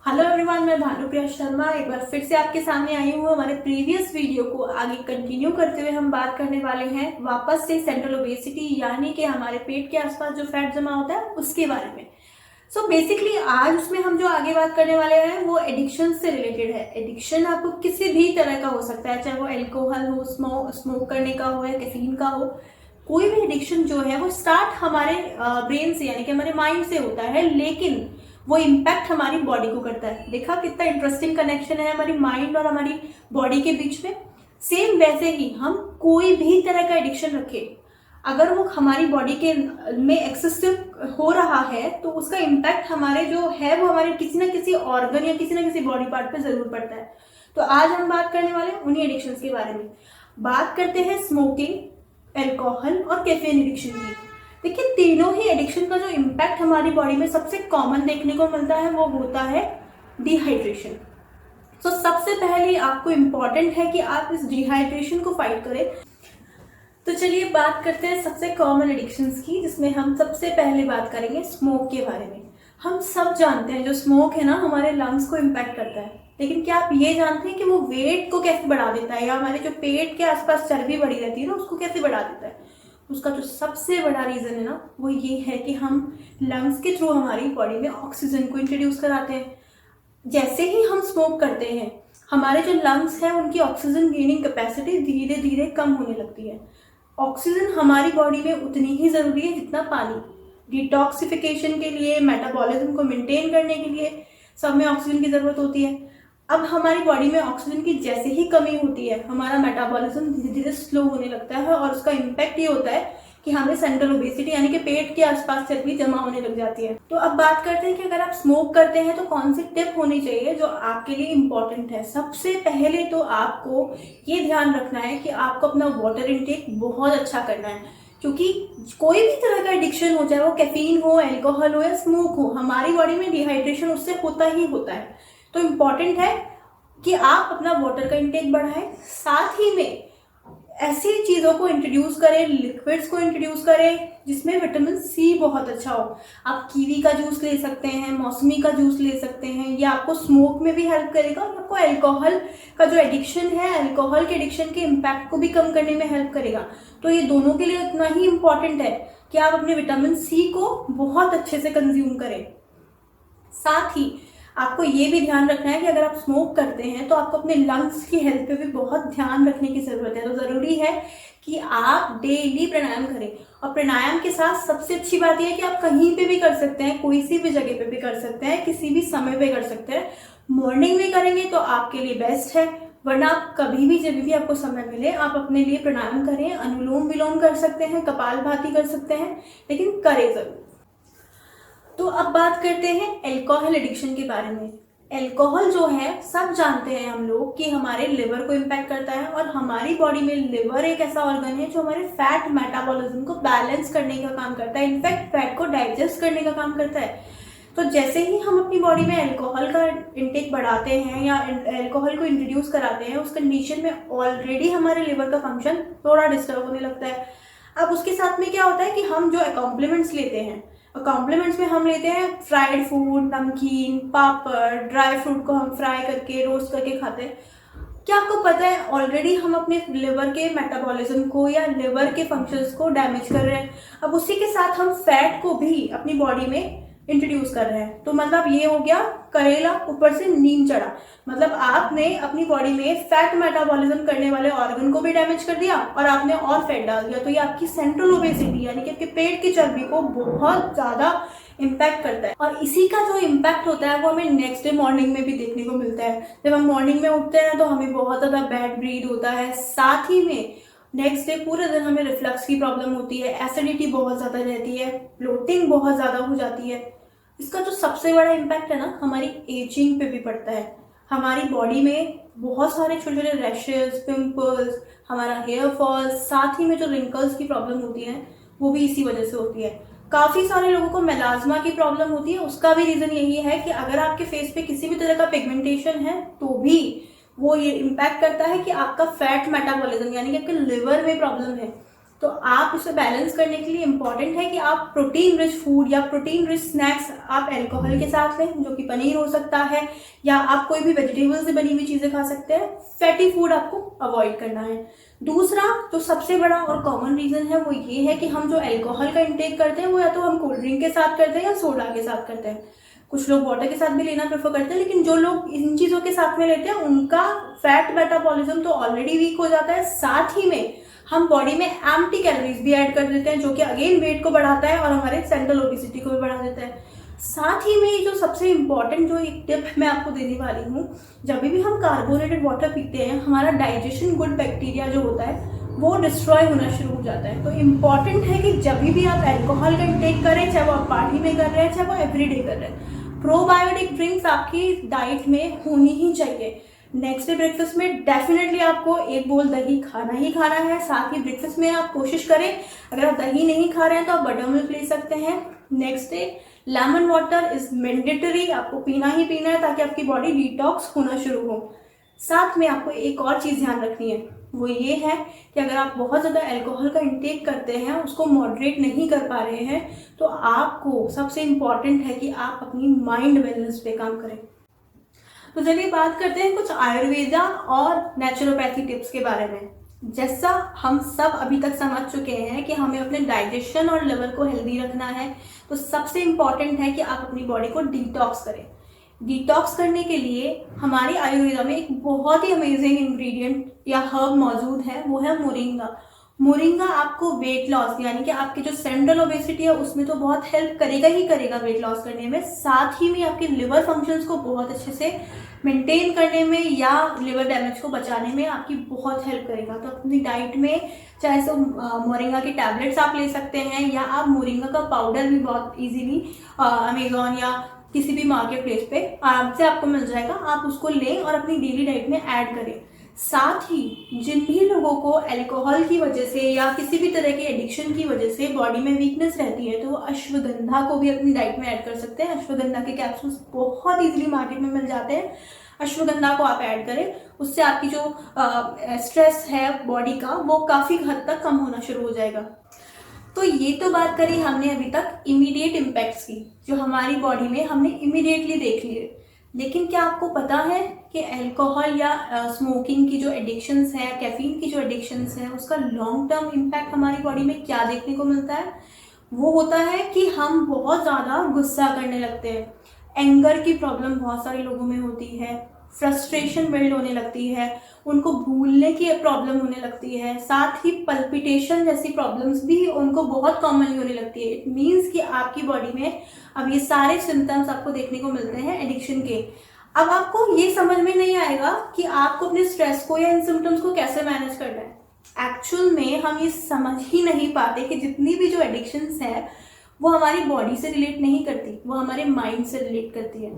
Hello everyone, मैं भानुप्रिया शर्मा एक बार फिर से आपके सामने आई हूँ। हमारे प्रीवियस वीडियो को आगे कंटिन्यू करते हुए हम बात करने वाले हैं वापस से सेंट्रल ओबेसिटी, यानी कि हमारे पेट के आसपास जो फैट जमा होता है उसके बारे में। सो बेसिकली आज उसमें हम जो आगे बात करने वाले हैं वो एडिक्शन से रिलेटेड है। एडिक्शन आपको किसी भी तरह का हो सकता है, चाहे वो एल्कोहल हो, स्मोक करने का हो या कैफीन का हो। कोई भी एडिक्शन जो है वो स्टार्ट हमारे ब्रेन से यानी कि हमारे माइंड से होता है, लेकिन वो इम्पैक्ट हमारी बॉडी को करता है। देखा कितना इंटरेस्टिंग कनेक्शन है हमारी माइंड और हमारी बॉडी के बीच में। सेम वैसे ही हम कोई भी तरह का एडिक्शन रखें, अगर वो हमारी बॉडी के में एक्सेसिव हो रहा है तो उसका इम्पैक्ट हमारे जो है वो हमारे किसी ना किसी ऑर्गन या किसी ना किसी बॉडी पार्ट पे जरूर पड़ता है। तो आज हम बात करने वाले हैं उन्हीं एडिक्शंस के बारे में। बात करते हैं स्मोकिंग, अल्कोहल और कैफीन एडिक्शन की। देखिए, तीनों ही एडिक्शन का जो इम्पैक्ट हमारी बॉडी में सबसे कॉमन देखने को मिलता है वो होता है डिहाइड्रेशन। तो सबसे पहले आपको इम्पॉर्टेंट है कि आप इस डिहाइड्रेशन को फाइट करें। तो चलिए बात करते हैं सबसे कॉमन एडिक्शंस की, जिसमें हम सबसे पहले बात करेंगे स्मोक के बारे में। हम सब जानते हैं जो स्मोक है ना हमारे लंग्स को इम्पैक्ट करता है, लेकिन क्या आप ये जानते हैं कि वो वेट को कैसे बढ़ा देता है, या हमारे जो पेट के आसपास चर्बी बढ़ी रहती है ना उसको कैसे बढ़ा देता है। उसका जो सबसे बड़ा रीज़न है ना वो ये है कि हम लंग्स के थ्रू हमारी बॉडी में ऑक्सीजन को इंट्रोड्यूस कराते हैं। जैसे ही हम स्मोक करते हैं हमारे जो लंग्स हैं उनकी ऑक्सीजन गेनिंग कैपेसिटी धीरे धीरे कम होने लगती है। ऑक्सीजन हमारी बॉडी में उतनी ही ज़रूरी है जितना पानी। डिटॉक्सिफिकेशन के लिए, मेटाबॉलिज्म को मेंटेन करने के लिए सब में ऑक्सीजन की ज़रूरत होती है। अब हमारी बॉडी में ऑक्सीजन की जैसे ही कमी होती है हमारा मेटाबॉलिज्म धीरे धीरे स्लो होने लगता है, और उसका इम्पैक्ट ये होता है कि हमें सेंट्रल ओबेसिटी यानी कि पेट के आसपास चर्बी जमा होने लग जाती है। तो अब बात करते हैं कि अगर आप स्मोक करते हैं तो कौन सी टिप होनी चाहिए जो आपके लिए इम्पोर्टेंट है। सबसे पहले तो आपको ये ध्यान रखना है कि आपको अपना वाटर इनटेक बहुत अच्छा करना है, क्योंकि कोई भी तरह का एडिक्शन हो, चाहे वो कैफीन हो, अल्कोहल हो या स्मोक हो, हमारी बॉडी में डिहाइड्रेशन उससे होता ही होता है। तो इम्पॉर्टेंट है कि आप अपना वाटर का इंटेक बढ़ाएं, साथ ही में ऐसी चीज़ों को इंट्रोड्यूस करें, लिक्विड्स को इंट्रोड्यूस करें जिसमें विटामिन सी बहुत अच्छा हो। आप कीवी का जूस ले सकते हैं, मौसमी का जूस ले सकते हैं, ये आपको स्मोक में भी हेल्प करेगा और आपको अल्कोहल का जो एडिक्शन है, अल्कोहल के एडिक्शन के इम्पैक्ट को भी कम करने में हेल्प करेगा। तो ये दोनों के लिए इतना ही इम्पॉर्टेंट है कि आप अपने विटामिन सी को बहुत अच्छे से कंज्यूम करें। साथ ही आपको ये भी ध्यान रखना है कि अगर आप स्मोक करते हैं तो आपको अपने लंग्स की हेल्थ पे भी बहुत ध्यान रखने की ज़रूरत है। तो ज़रूरी है कि आप डेली प्राणायाम करें, और प्राणायाम के साथ सबसे अच्छी बात यह है कि आप कहीं पे भी कर सकते हैं, कोई सी भी जगह पे भी कर सकते हैं, किसी भी समय पे कर सकते हैं। मॉर्निंग में करेंगे तो आपके लिए बेस्ट है, वरना आप कभी भी जब भी आपको समय मिले आप अपने लिए प्राणायाम करें। अनुलोम विलोम कर सकते हैं, कपालभाति कर सकते हैं, लेकिन करें ज़रूर। तो अब बात करते हैं अल्कोहल एडिक्शन के बारे में। अल्कोहल जो है सब जानते हैं हम लोग कि हमारे लिवर को इम्पैक्ट करता है, और हमारी बॉडी में लिवर एक ऐसा ऑर्गन है जो हमारे फैट मेटाबॉलिज्म को बैलेंस करने का काम करता है, इनफैक्ट फैट को डाइजेस्ट करने का काम करता है। तो जैसे ही हम अपनी बॉडी में अल्कोहल का इंटेक बढ़ाते हैं या अल्कोहल को इंट्रोड्यूस कराते हैं, उस कंडीशन में ऑलरेडी हमारे लिवर का फंक्शन थोड़ा डिस्टर्ब होने लगता है। अब उसके साथ में क्या होता है कि हम जो कॉम्प्लीमेंट्स लेते हैं, कॉम्प्लीमेंट्स में हम लेते हैं फ्राइड फूड, नमकीन, पापड़, ड्राई फ्रूट को हम फ्राई करके रोस्ट करके खाते हैं। क्या आपको पता है ऑलरेडी हम अपने लिवर के मेटाबॉलिज्म को या लिवर के फंक्शंस को डैमेज कर रहे हैं। अब उसी के साथ हम फैट को भी अपनी बॉडी में इंट्रोड्यूस कर रहे हैं। तो मतलब ये हो गया करेला ऊपर से नीम चढ़ा, मतलब आपने अपनी बॉडी में फैट मेटाबॉलिज्म करने वाले ऑर्गन को भी डैमेज कर दिया और आपने और फैट डाल दिया। तो ये आपकी सेंट्रल ओबेसिटी यानी कि आपके पेट की चर्बी को बहुत ज़्यादा इम्पैक्ट करता है। और इसी का जो इम्पैक्ट होता है वो हमें नेक्स्ट डे मॉर्निंग में भी देखने को मिलता है। जब हम मॉर्निंग में उठते हैं तो हमें बहुत ज़्यादा बैड ब्रीथ होता है, साथ ही में नेक्स्ट डे पूरे दिन हमें रिफ्लक्स की प्रॉब्लम होती है, एसिडिटी बहुत ज़्यादा रहती है, ब्लोटिंग बहुत ज़्यादा हो जाती है। इसका जो सबसे बड़ा इम्पैक्ट है ना हमारी एजिंग पे भी पड़ता है। हमारी बॉडी में बहुत सारे छोटे छोटे रैशेस, पिंपल्स, हमारा हेयर फॉल, साथ ही में जो रिंकल्स की प्रॉब्लम होती है वो भी इसी वजह से होती है। काफ़ी सारे लोगों को मेलाज्मा की प्रॉब्लम होती है, उसका भी रीज़न यही है कि अगर आपके फेस पे किसी भी तरह का पिगमेंटेशन है तो भी वो ये इम्पैक्ट करता है कि आपका फैट मेटाबॉलिज्म यानी कि आपके लिवर में प्रॉब्लम है। तो आप इसे बैलेंस करने के लिए इम्पॉर्टेंट है कि आप प्रोटीन रिच फूड या प्रोटीन रिच स्नैक्स आप अल्कोहल के साथ लें, जो कि पनीर हो सकता है या आप कोई भी वेजिटेबल से बनी हुई चीज़ें खा सकते हैं। फैटी फूड आपको अवॉइड करना है। दूसरा जो सबसे बड़ा और कॉमन रीज़न है वो ये है कि हम जो अल्कोहल का इंटेक करते हैं वो या तो हम कोल्ड ड्रिंक के साथ करते हैं या सोडा के साथ करते हैं। कुछ लोग वाटर के साथ भी लेना प्रेफर करते हैं, लेकिन जो लोग इन चीज़ों के साथ में लेते हैं उनका फैट मेटाबॉलिज्म तो ऑलरेडी वीक हो जाता है, साथ ही में हम बॉडी में एम्प्टी कैलोरीज भी ऐड कर देते हैं, जो कि अगेन वेट को बढ़ाता है और हमारे सेंट्रल ओबेसिटी को भी बढ़ा देता है। साथ ही में जो सबसे इम्पॉर्टेंट जो एक टिप मैं आपको देने वाली हूँ, जब भी हम कार्बोनेटेड वाटर पीते हैं हमारा डाइजेशन गुड बैक्टीरिया जो होता है वो डिस्ट्रॉय होना शुरू हो जाता है। तो इम्पॉर्टेंट है कि जब भी आप अल्कोहल का इंटेक करें, चाहे वो आप पार्टी में कर रहे हैं चाहे वो एवरीडे कर रहे हैं, प्रोबायोटिक ड्रिंक्स आपकी डाइट में होनी ही चाहिए। नेक्स्ट डे ब्रेकफास्ट में डेफिनेटली आपको एक बोल दही खाना ही खाना है। साथ ही ब्रेकफास्ट में आप कोशिश करें, अगर आप दही नहीं खा रहे हैं तो आप बटर मिल्क ले सकते हैं। Next day lemon water is mandatory, आपको पीना ही पीना है ताकि आपकी बॉडी डिटॉक्स होना शुरू हो। साथ में आपको एक और चीज़ ध्यान रखनी है, वो ये है कि अगर आप बहुत ज़्यादा अल्कोहल का इंटेक करते हैं, उसको मॉडरेट नहीं कर पा रहे हैं, तो आपको सबसे इम्पॉर्टेंट है कि आप अपनी माइंड वेलनेस पे काम करें। तो चलिए बात करते हैं कुछ आयुर्वेदा और नेचुरोपैथी टिप्स के बारे में। जैसा हम सब अभी तक समझ चुके हैं कि हमें अपने डाइजेशन और लिवर को हेल्दी रखना है, तो सबसे इम्पॉर्टेंट है कि आप अपनी बॉडी को डिटॉक्स करें। डिटॉक्स करने के लिए हमारी आयुर्वेदा में एक बहुत ही अमेजिंग इंग्रेडिएंट या हर्ब मौजूद है, वो है मोरिंगा। मोरिंगा आपको वेट लॉस यानी कि आपके जो सेंट्रल ओबेसिटी है उसमें तो बहुत हेल्प करेगा ही करेगा वेट लॉस करने में, साथ ही में आपके लिवर फंक्शंस को बहुत अच्छे से मेंटेन करने में या लिवर डैमेज को बचाने में आपकी बहुत हेल्प करेगा। तो अपनी डाइट में चाहे तो मोरिंगा के टैबलेट्स आप ले सकते हैं, या आप मोरिंगा का पाउडर भी बहुत इजीली अमेजोन या किसी भी मार्केट प्लेस पे आराम से आपको मिल जाएगा, आप उसको लें और अपनी डेली डाइट में ऐड करें। साथ ही जिन भी लोगों को अल्कोहल की वजह से या किसी भी तरह के एडिक्शन की वजह से बॉडी में वीकनेस रहती है, तो वो अश्वगंधा को भी अपनी डाइट में ऐड कर सकते हैं। अश्वगंधा के कैप्सूल्स बहुत इजीली मार्केट में मिल जाते हैं, अश्वगंधा को आप ऐड करें, उससे आपकी जो स्ट्रेस है बॉडी का वो काफ़ी हद तक कम होना शुरू हो जाएगा। तो ये तो बात करी हमने अभी तक इमीडिएट इम्पैक्ट्स की, जो हमारी बॉडी में हमने इमीडिएटली देख लिए। लेकिन क्या आपको पता है कि अल्कोहल या स्मोकिंग की जो एडिक्शंस है, कैफीन की जो एडिक्शंस है, उसका लॉन्ग टर्म इम्पैक्ट हमारी बॉडी में क्या देखने को मिलता है? वो होता है कि हम बहुत ज़्यादा गुस्सा करने लगते हैं, एंगर की प्रॉब्लम बहुत सारे लोगों में होती है, फ्रस्ट्रेशन बिल्ड होने लगती है, उनको भूलने की प्रॉब्लम होने लगती है, साथ ही पल्पिटेशन जैसी प्रॉब्लम्स भी उनको बहुत कॉमनली होने लगती है। इट मीन्स कि आपकी बॉडी में अब ये सारे सिम्टम्स आपको देखने को मिलते हैं एडिक्शन के। अब आपको ये समझ में नहीं आएगा कि आपको अपने स्ट्रेस को या इन सिम्टम्स को कैसे मैनेज करना है। एक्चुअल में हम ये समझ ही नहीं पाते कि जितनी भी जो एडिक्शंस है वो हमारी बॉडी से रिलेट नहीं करती, वो हमारे माइंड से रिलेट करती है।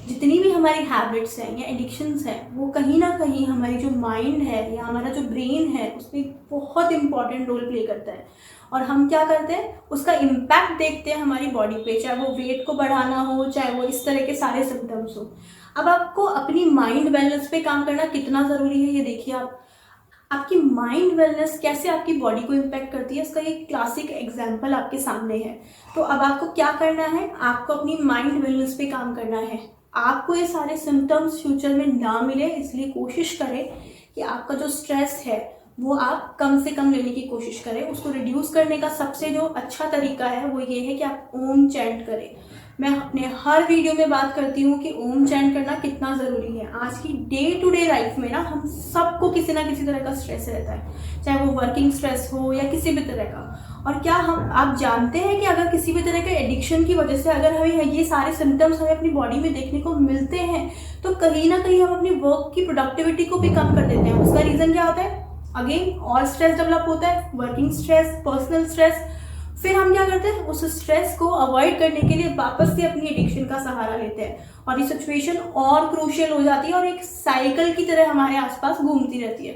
जितनी भी हमारी हैबिट्स हैं या एडिक्शंस हैं वो कहीं ना कहीं हमारी जो माइंड है या हमारा जो ब्रेन है उसमें बहुत इंपॉर्टेंट रोल प्ले करता है। और हम क्या करते हैं, उसका इम्पैक्ट देखते हैं हमारी बॉडी पे, चाहे वो वेट को बढ़ाना हो, चाहे वो इस तरह के सारे सिम्टम्स हो। अब आपको अपनी माइंड वेलनेस पे काम करना कितना ज़रूरी है ये देखिए आप। आपकी माइंड वेलनेस कैसे आपकी बॉडी को इम्पैक्ट करती है, इसका एक क्लासिक एग्जांपल आपके सामने है। तो अब आपको क्या करना है, आपको अपनी माइंड वेलनेस पे काम करना है। आपको ये सारे सिम्टम्स फ्यूचर में ना मिले, इसलिए कोशिश करें कि आपका जो स्ट्रेस है वो आप कम से कम लेने की कोशिश करें। उसको रिड्यूस करने का सबसे जो अच्छा तरीका है वो ये है कि आप ओम चैंट करें। मैं अपने हर वीडियो में बात करती हूँ कि ओम चैंट करना कितना ज़रूरी है। आज की डे टू डे लाइफ में ना हम सबको किसी ना किसी तरह का स्ट्रेस रहता है, चाहे वो वर्किंग स्ट्रेस हो या किसी भी तरह का। और क्या आप जानते हैं कि अगर किसी भी तरह के एडिक्शन की वजह से अगर हमें ये सारे सिम्टम्स हमें अपनी बॉडी में देखने को मिलते हैं, तो कहीं ना कहीं हम अपनी वर्क की प्रोडक्टिविटी को भी कम कर देते हैं। उसका रीज़न क्या होता है? अगेन और स्ट्रेस डेवलप होता है, वर्किंग स्ट्रेस, पर्सनल स्ट्रेस। फिर हम क्या करते हैं, उस स्ट्रेस को अवॉइड करने के लिए वापस से अपनी एडिक्शन का सहारा लेते हैं और ये सिचुएशन और क्रूशियल हो जाती है और एक साइकिल की तरह हमारे आसपास घूमती रहती है।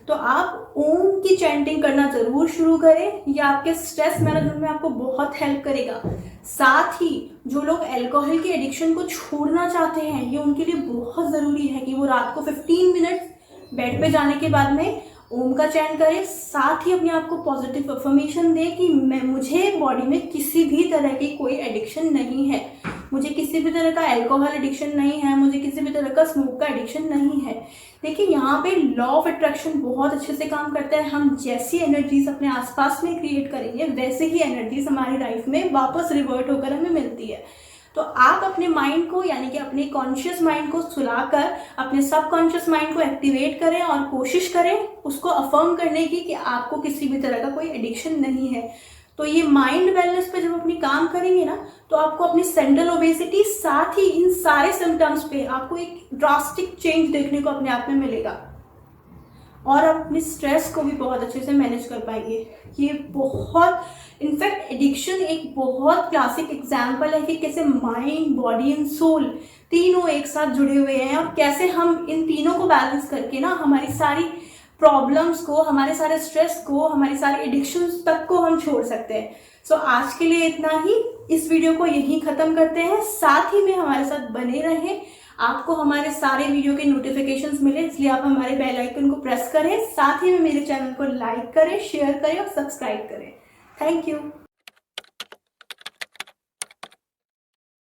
तो आप ओम की चैंटिंग करना ज़रूर शुरू करें, ये आपके स्ट्रेस मैनेजमेंट में आपको बहुत हेल्प करेगा। साथ ही जो लोग अल्कोहल की एडिक्शन को छोड़ना चाहते हैं, ये उनके लिए बहुत ज़रूरी है कि वो रात को 15 मिनट बेड पे जाने के बाद में ओम का चयन करें, साथ ही अपने आप को पॉजिटिव अफर्मेशन दें कि मुझे बॉडी में किसी भी तरह की कोई एडिक्शन नहीं है, मुझे किसी भी तरह का अल्कोहल एडिक्शन नहीं है, मुझे किसी भी तरह का स्मोक का एडिक्शन नहीं है। देखिए यहाँ पे लॉ ऑफ अट्रैक्शन बहुत अच्छे से काम करता है। हम जैसी एनर्जीज अपने आसपास में क्रिएट करेंगे वैसे ही एनर्जीज हमारी लाइफ में वापस रिवर्ट होकर हमें मिलती है। तो आप अपने माइंड को यानी कि अपने कॉन्शियस माइंड को सुलाकर अपने सबकॉन्शियस माइंड को एक्टिवेट करें और कोशिश करें उसको अफर्म करने की कि आपको किसी भी तरह का कोई एडिक्शन नहीं है। तो ये माइंड वेलनेस पे जब अपनी काम करेंगे ना तो आपको अपनी सेंट्रल ओबेसिटी साथ ही इन सारे सिम्टम्स पे आपको एक ड्रास्टिक चेंज देखने को अपने आप में मिलेगा और आप अपने स्ट्रेस को भी बहुत अच्छे से मैनेज कर पाएंगे। ये बहुत इनफैक्ट एडिक्शन एक बहुत क्लासिक एग्जाम्पल है कि कैसे माइंड, बॉडी एंड सोल तीनों एक साथ जुड़े हुए हैं और कैसे हम इन तीनों को बैलेंस करके ना हमारी सारी प्रॉब्लम्स को, हमारे सारे स्ट्रेस को, हमारी सारी एडिक्शंस तक को हम छोड़ सकते हैं। सो आज के लिए इतना ही। इस वीडियो को यहीं ख़त्म करते हैं। साथ ही में हमारे साथ बने रहें, आपको हमारे सारे वीडियो के नोटिफिकेशंस मिले, इसलिए आप हमारे बेल आइकन को प्रेस करें। साथ ही में मेरे चैनल को लाइक करें, शेयर करें और सब्सक्राइब करें। Thank you.